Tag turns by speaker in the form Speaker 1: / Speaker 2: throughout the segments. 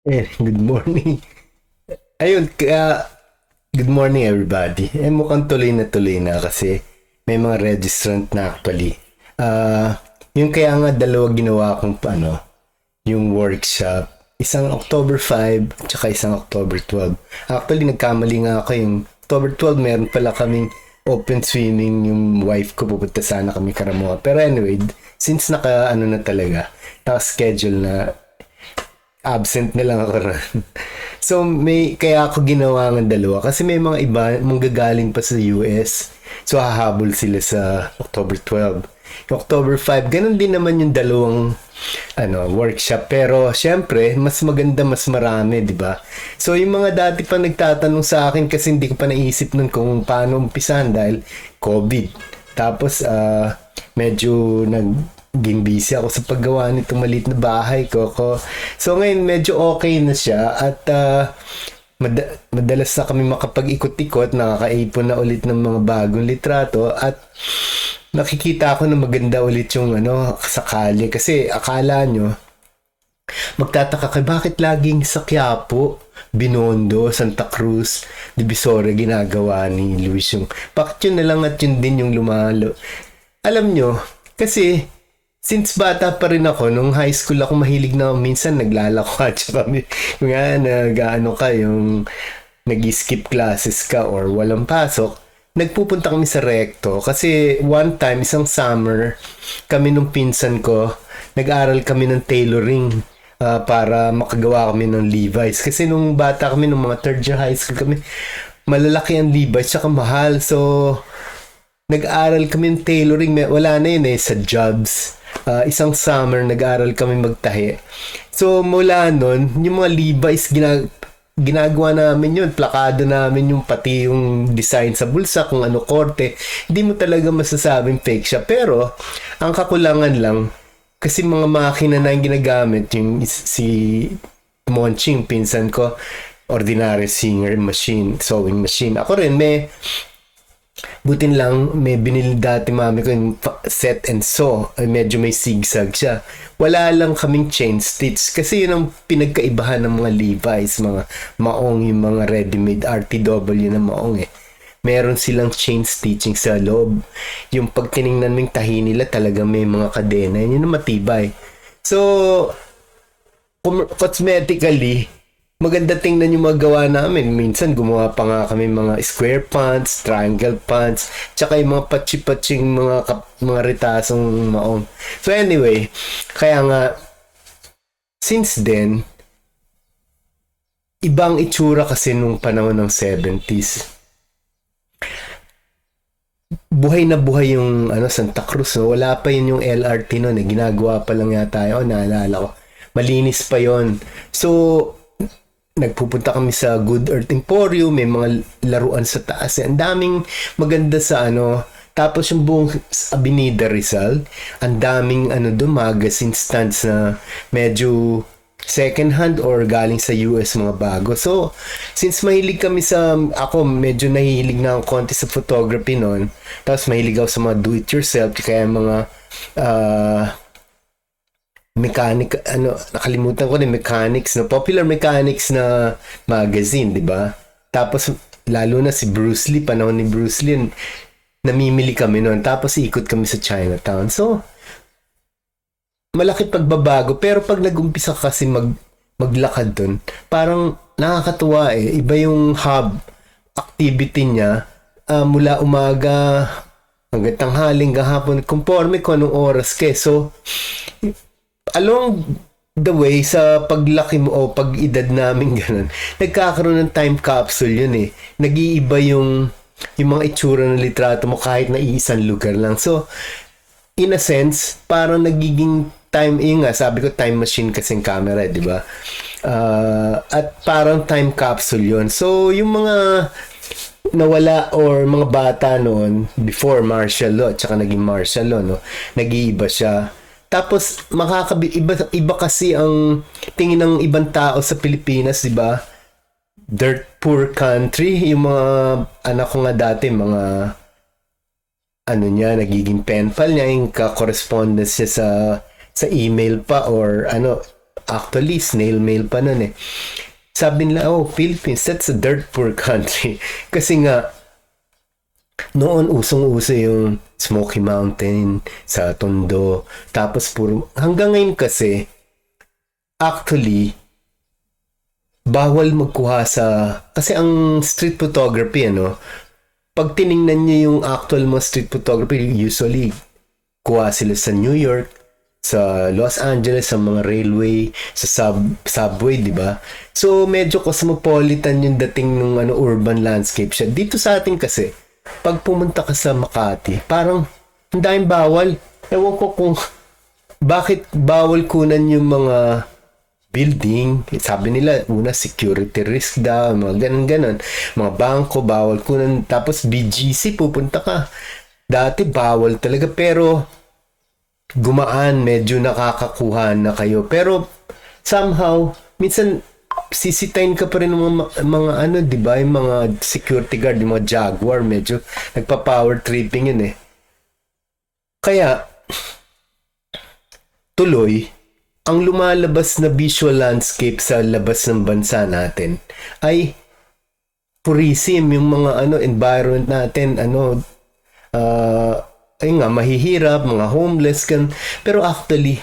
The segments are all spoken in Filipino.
Speaker 1: Good morning. Ayun, good morning everybody. Mukhang tuloy na kasi may mga registrant na actually. Yung kaya nga dalawa ginawa kong yung workshop. Isang October 5, tsaka isang October 12. Actually, nagkamali nga ako yung October 12, meron pala kaming open swimming yung wife ko pupunta sana kami Karamoa. Pero anyway, since na talaga, naka-schedule na absent na lang ako ron. So may kaya ako ginawa ng dalawa kasi may mga iba manggagaling pa sa US. So hahabol sila sa October 12. Yung October 5, ganun din naman yung dalawang workshop pero syempre mas maganda mas marami, 'di ba? So yung mga dati pa nagtatanong sa akin kasi hindi ko pa naisip nun kung paano umpisan dahil COVID. Tapos medyo naging busy ako sa paggawa nitong maliit na bahay ko. So ngayon medyo okay na siya at madalas na kami makapag-ikot-ikot, nakakaipon na ulit ng mga bagong litrato at nakikita ko na maganda ulit yung sa kalye kasi akala nyo magtataka kayo bakit laging sa Quiapo, Binondo, Santa Cruz, Divisoria ginagawa ni Luis yung bakit yun na lang at yun din yung lumalo. Alam nyo, kasi since bata pa rin ako, nung high school ako mahilig na minsan naglalako at saka nga nag-ano ka yung nag-skip classes ka or walang pasok, nagpupunta kami sa Recto kasi one time, isang summer, kami nung pinsan ko, nag-aral kami ng tailoring para makagawa kami ng Levi's. Kasi nung bata kami, nung mga third year high school kami, malalaki ang Levi's tsaka mahal. So, nag-aral kami ng tailoring. Wala na yun sa jobs. Isang summer, nag-aral kami magtahi. So, mula nun, yung mga Levi's, ginagawa namin yun, plakado namin yung pati yung design sa bulsa, kung ano korte. Hindi mo talaga masasabing fake siya. Pero, ang kakulangan lang, kasi mga makina na yung ginagamit, yung si Monching, pinsan ko, ordinary singer machine, sewing machine. Ako rin, butin lang, may binili dati mami ko yung set and sew. Medyo may zigzag siya. Wala lang kaming chain stitch. Kasi yun ang pinagkaibahan ng mga Levi's, mga maong, yung mga ready-made RTW na maong meron silang chain stitching sa loob. Yung pag tiningnan mo yung tahi nila, talaga may mga kadena. Yun yung matibay. So, cosmetically, maganda tingnan yung mga gawa namin. Minsan gumawa pa nga kami mga square pants, triangle pants, tsaka yung mga patsi-patsing mga ritasong maong. So anyway, kaya nga, since then, ibang itsura kasi nung panahon ng 70s. Buhay na buhay yung Santa Cruz. No? Wala pa yun yung LRT noon. Ginagawa pa lang yata yun. Naalala ko. Malinis pa yon. So, nagpupunta kami sa Good Earth Emporium, may mga laruan sa taas. Ang daming maganda sa tapos yung buong Avenida Rizal, ang daming doon, magazine stands na medyo second hand or galing sa US mga bago. So, since mahilig kami ako medyo nahihilig na ang konti sa photography noon, tapos mahilig ako sa mga do-it-yourself, kaya mga mechanic, nakalimutan ko na mechanics, popular mechanics na magazine, di ba? Tapos, lalo na si Bruce Lee, panahon ni Bruce Lee, namimili kami noon. Tapos, ikot kami sa Chinatown. So, malaki pagbabago. Pero pag nag-umpisa kasi maglakad doon, parang nakakatuwa Iba yung hub activity niya mula umaga hanggang tanghaling gahapon. Conforme ko anong oras So, along the way sa paglaki mo o pag-edad namin ganun, nagkakaroon ng time capsule yun Nag-iiba yung mga itsura ng litrato mo kahit na iisang lugar lang. So, in a sense, parang nagiging sabi ko time machine kasing camera, di ba? At parang time capsule yun. So, yung mga nawala or mga bata noon before martial law, tsaka naging martial law, no? Nag-iiba siya. Tapos iba kasi ang tingin ng ibang tao sa Pilipinas, 'di ba? Dirt poor country, yung mga anak ko nga dati, mga nagiging pen pal niya, yung ka-correspondence niya sa email pa or actually, snail mail pa nun eh. Sabi nila, oh, Philippines, that's a dirt poor country. Kasi nga, noon usong-uso yung Smoky Mountain sa Tondo. Tapos hanggang ngayon kasi, actually, bawal magkuha kasi ang street photography, pag tiningnan niyo yung actual mo street photography, usually, kuha sila sa New York, sa Los Angeles, sa mga railway, sa subway, di ba? So, medyo cosmopolitan yung dating ng urban landscape siya. Dito sa atin kasi, pag pumunta ka sa Makati, parang ang daming bawal. Ewan ko kung bakit bawal kunan yung mga building. Sabi nila, una, security risk daw, mga ganun-ganon. Mga bangko, bawal kunan. Tapos BGC, pupunta ka. Dati, bawal talaga. Pero, gumaan, medyo nakakakuha na kayo. Pero, somehow, minsan, sisitayin ka pa rin ng mga di ba? Yung mga security guard, yung mga Jaguar, medyo nagpa-power tripping yun eh. Kaya, tuloy, ang lumalabas na visual landscape sa labas ng bansa natin ay purism, yung mga environment natin, ay nga, mahihirap, mga homeless, pero actually,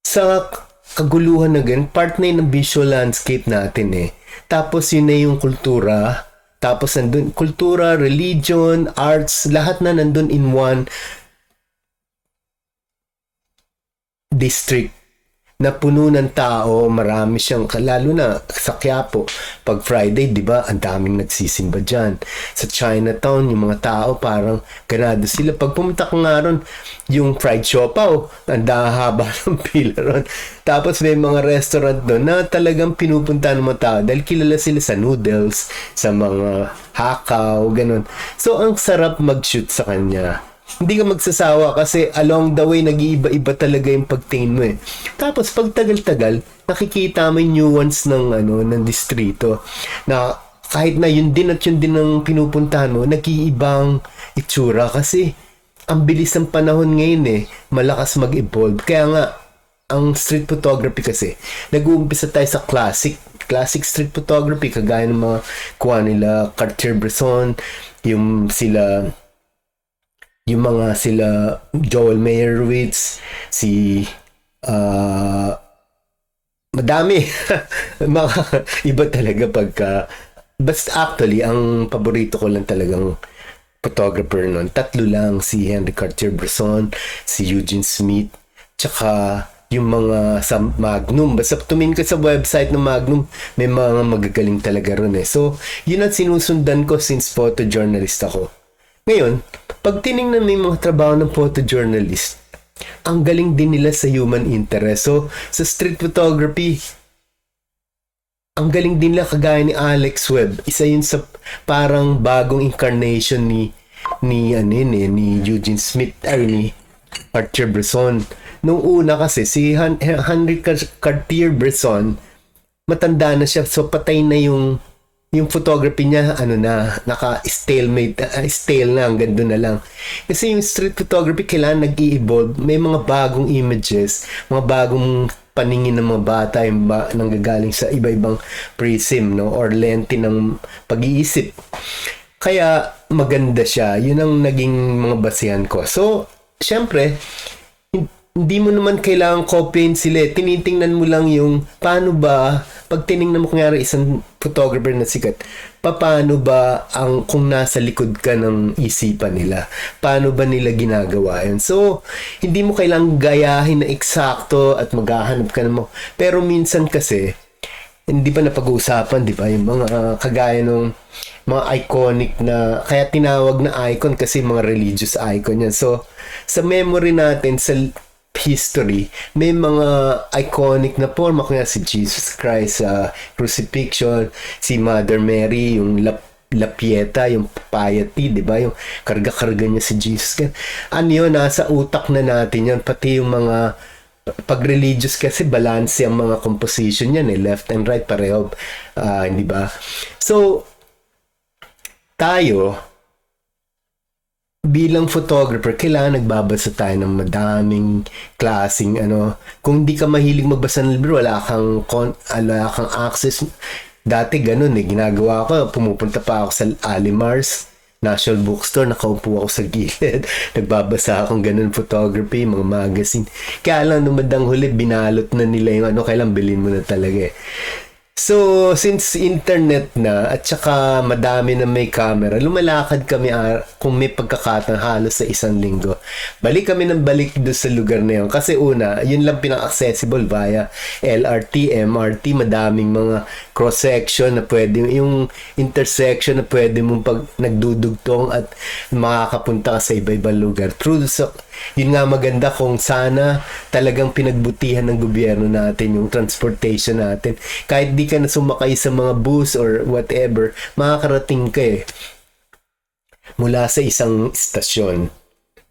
Speaker 1: sa kaguluhan na ganun, part na yun ng visual landscape natin eh. Tapos yun na yung kultura, tapos nandun, kultura, religion, arts, lahat na nandun in one district na puno ng tao, marami siyang, lalo na sa Quiapo, pag Friday, di ba, ang daming nagsisimba dyan. Sa Chinatown, yung mga tao parang ganado sila. Pag pumunta ka nga ron, yung fried siopaw, ang haba ng pila ron. Tapos may mga restaurant doon na talagang pinupunta ng mga tao dahil kilala sila sa noodles, sa mga hakaw, ganun. So, ang sarap mag-shoot sa kanya. Hindi ka magsasawa kasi along the way nag-iiba-iba talaga yung pagtingin mo eh. Tapos pag tagal-tagal, nakikita mo yung nuance ng ng distrito na kahit na yun din at yun din ang pinupuntahan mo, nag-iibang itsura kasi ang bilis ng panahon ngayon eh, malakas mag-evolve. Kaya nga, ang street photography kasi, nag-uumpisa tayo sa classic street photography, kagaya ng mga kuha nila Cartier-Bresson, yung mga sila Joel Meyerowitz, madami. Mga iba talaga pagka, basta actually, ang paborito ko lang talagang photographer nun, tatlo lang, si Henry Cartier-Bresson, si Eugene Smith, tsaka yung mga sa Magnum. Basta tumingin ka sa website ng Magnum, may mga magagaling talaga ron eh. So, yun ang sinusundan ko since photojournalist ako. Ngayon, pag tinignan mo yung mga trabaho ng photojournalist, ang galing din nila sa human interest. So, sa street photography, ang galing din nila kagaya ni Alex Webb. Isa yun sa parang bagong incarnation ni Eugene Smith, ni Cartier-Bresson. Nung una kasi, si Henry Cartier-Bresson, matanda na siya. So, patay na yung photography niya, stale na, hanggang doon na lang. Kasi yung street photography, kailangan nag-i-evolve. May mga bagong images, mga bagong paningin ng mga bata, yung nanggagaling sa iba-ibang prism, or lente ng pag-iisip. Kaya, maganda siya. Yun ang naging mga basihan ko. So, syempre, hindi mo naman kailangan copyin sila. Tinitingnan mo lang yung paano ba, pag tiningnan mo kunyari isang photographer na sikat, paano ba kung nasa likod ka ng isipan nila? Paano ba nila ginagawa yun? So, hindi mo kailangang gayahin na eksakto at maghahanap ka mo. Pero minsan kasi, hindi pa napag-uusapan, di ba? Yung mga kagaya ng mga iconic na, kaya tinawag na icon kasi mga religious icon yan. So, sa memory natin, sa history, may mga iconic na forma, kaya si Jesus Christ sa crucifixion, si Mother Mary, yung La Pieta, yung piety, di ba? Yung karga-karga niya si Jesus. Yun, nasa utak na natin yan. Pati yung mga pag-religious kasi balance ang mga composition yan eh. Left and right, pareho. Di ba? So, tayo, bilang photographer, kailangan nagbabasa tayo ng madaming klaseng ano. Kung di ka mahilig magbasa ng libro, wala kang access. Dati ganun eh, ginagawa ko, pumupunta pa ako sa Alimars National Bookstore, nakaupo ako sa gilid, nagbabasa akong ganun photography, mga magazine. Kaya lang, numadang huli, binalot na nila yung ano, kailang bilhin mo na talaga eh. So, since internet na at saka madami na may camera, lumalakad kami kung may pagkakataon halos sa isang linggo. Balik kami ng balik doon sa lugar na yun. Kasi una, yun lang pinaka-accessible via LRT, MRT, madaming mga cross-section na pwede, yung intersection na pwede mong pag nagdudugtong at makakapunta ka sa iba-ibang lugar. Yun nga maganda kung sana talagang pinagbutihan ng gobyerno natin yung transportation natin. Kahit di ka na sumakay sa mga bus or whatever, makakarating ka eh mula sa isang istasyon.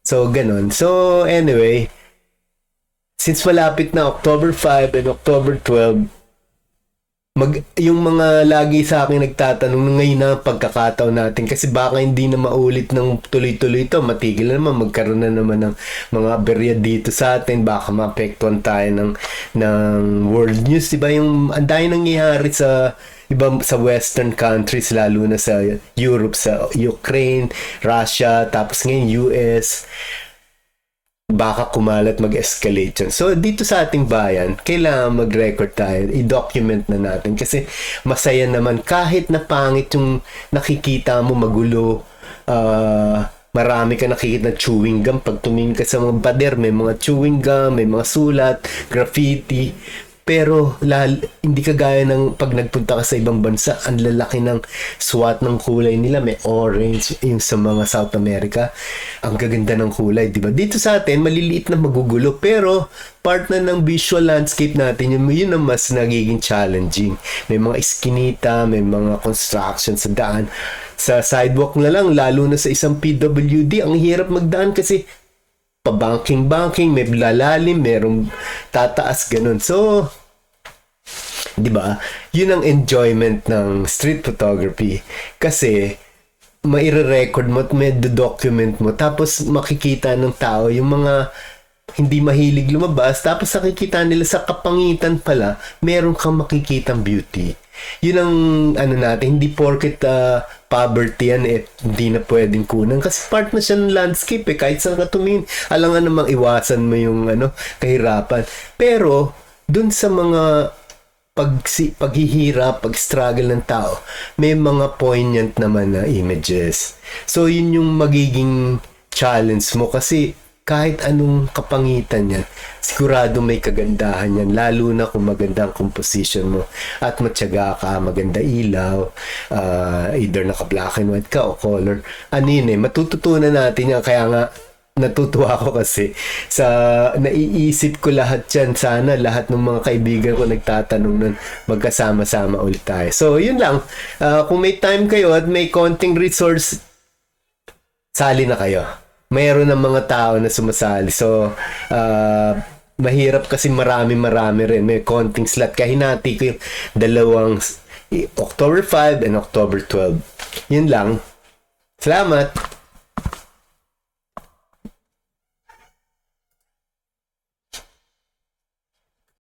Speaker 1: So, ganun. So, anyway, since malapit na October 5 and October 12, yung mga lagi sa akin nagtatanong ngayon na pagkakataon natin kasi baka hindi na maulit ng tuloy-tuloy ito, matigil na naman, magkaroon na naman ng mga aberya dito sa atin, baka maapektuhan tayo ng world news, diba? Yung anday nangyayari sa iba sa western countries, lalo na sa Europe, sa Ukraine, Russia, tapos ngayon US, baka kumalat, mag-escalate yan. So, dito sa ating bayan, kailangan mag-record tayo, i-document na natin kasi masaya naman kahit na pangit yung nakikita mo, magulo, marami ka nakikita na chewing gum. Pag tumingin ka sa mga pader, may mga chewing gum, may mga sulat, graffiti. Pero hindi kagaya ng pag nagpunta ka sa ibang bansa, ang lalaki ng swat ng kulay nila, may orange, yung sa mga South America, ang gaganda ng kulay, di ba? Dito sa atin, maliliit na magugulo, pero part na ng visual landscape natin, yun ang mas nagiging challenging. May mga iskinita, may mga construction sa daan, sa sidewalk na lang, lalo na sa isang PWD, ang hirap magdaan kasi pa-banking, may lalalim, merong tataas, ganun. So, di ba? Yun ang enjoyment ng street photography. Kasi, maire-record mo at may document mo. Tapos, makikita ng tao yung mga hindi mahilig lumabas. Tapos, nakikita nila sa kapangitan pala, meron kang makikitang beauty. Yun ang ano natin, hindi porket poverty yan hindi na pwedeng kunan kasi part na siya ng landscape kahit saan ka tumingin, alangan namang iwasan mo yung kahirapan, pero dun sa mga paghihirap, pag-struggle ng tao, may mga poignant naman na images. So yun yung magiging challenge mo kasi kahit anong kapangitan yan, sigurado may kagandahan yan, lalo na kung maganda ang composition mo at matyaga ka, maganda ilaw, either naka black and white ka o color. Ano yun matututunan natin yan, kaya nga natutuwa ako kasi sa naiisip ko lahat yan, sana lahat ng mga kaibigan ko nagtatanong nun, magkasama-sama ulit tayo. So yun lang, kung may time kayo at may konting resource, sali na kayo. Mayroon ng mga tao na sumasali. So, mahirap kasi marami rin. May konting slot. Kaya hinati ko yung dalawang October 5 and October 12. Yun lang. Salamat!